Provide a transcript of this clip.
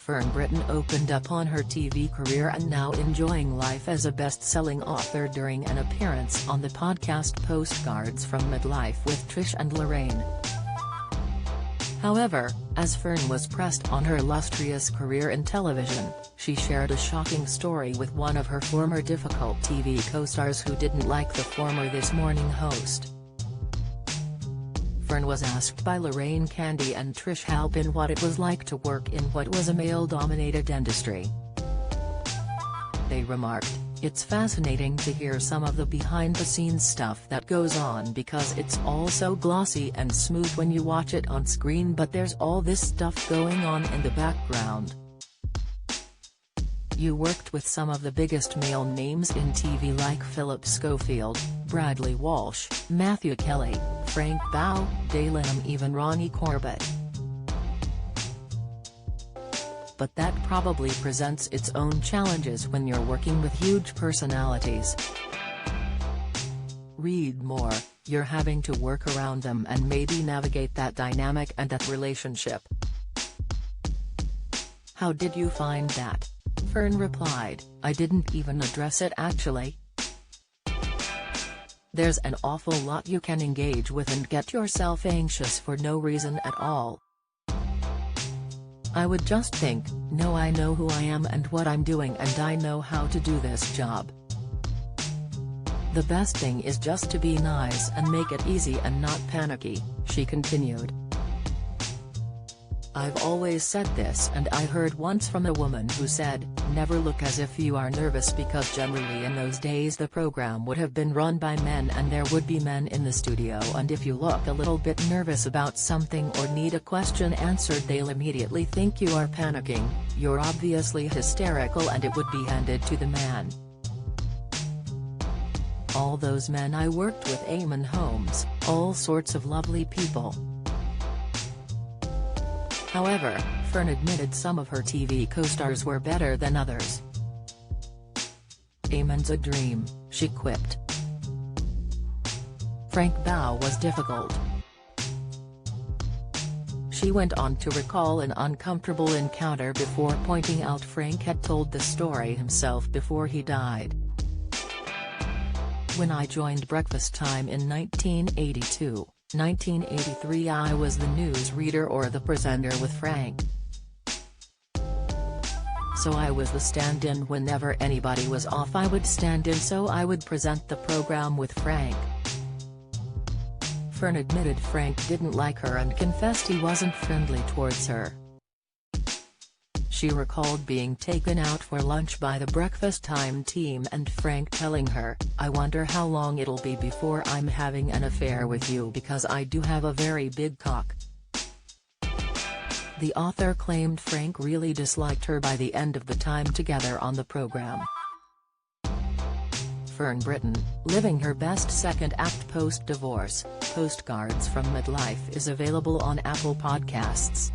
Fern Britton opened up on her TV career and now enjoying life as a best-selling author during an appearance on the podcast Postcards from Midlife with Trish and Lorraine. However, as Fern was pressed on her illustrious career in television, she shared a shocking story with one of her former difficult TV co-stars who didn't like the former This Morning host. Fern was asked by Lorraine Candy and Trish Halpin what it was like to work in what was a male-dominated industry. They remarked, "It's fascinating to hear some of the behind-the-scenes stuff that goes on because it's all so glossy and smooth when you watch it on screen, but there's all this stuff going on in the background. You worked with some of the biggest male names in TV like Philip Schofield, Bradley Walsh, Matthew Kelly, Frank Bao, Dale and even Ronnie Corbett. But that probably presents its own challenges when you're working with huge personalities. Read more, you're having to work around them and maybe navigate that dynamic and that relationship. How did you find that?" Fern replied, "I didn't even address it actually. There's an awful lot you can engage with and get yourself anxious for no reason at all. I would just think, no, I know who I am and what I'm doing and I know how to do this job. The best thing is just to be nice and make it easy and not panicky," she continued. "I've always said this, and I heard once from a woman who said, never look as if you are nervous, because generally in those days the program would have been run by men and there would be men in the studio, and if you look a little bit nervous about something or need a question answered, they'll immediately think you are panicking, you're obviously hysterical, and it would be handed to the man. All those men I worked with, Eamon Holmes, all sorts of lovely people." However, Fern admitted some of her TV co-stars were better than others. "Eamon's a dream," she quipped. "Frank Bao was difficult." She went on to recall an uncomfortable encounter before pointing out Frank had told the story himself before he died. "When I joined Breakfast Time in 1983, I was the news reader or the presenter with Frank. So I was the stand-in whenever anybody was off. I would stand in so I would present the program with Frank." Fern admitted Frank didn't like her and confessed he wasn't friendly towards her. She recalled being taken out for lunch by the Breakfast Time team and Frank telling her, "I wonder how long it'll be before I'm having an affair with you because I do have a very big cock." The author claimed Frank really disliked her by the end of the time together on the program. Fern Britton, living her best second act post-divorce, Postcards from Midlife is available on Apple Podcasts.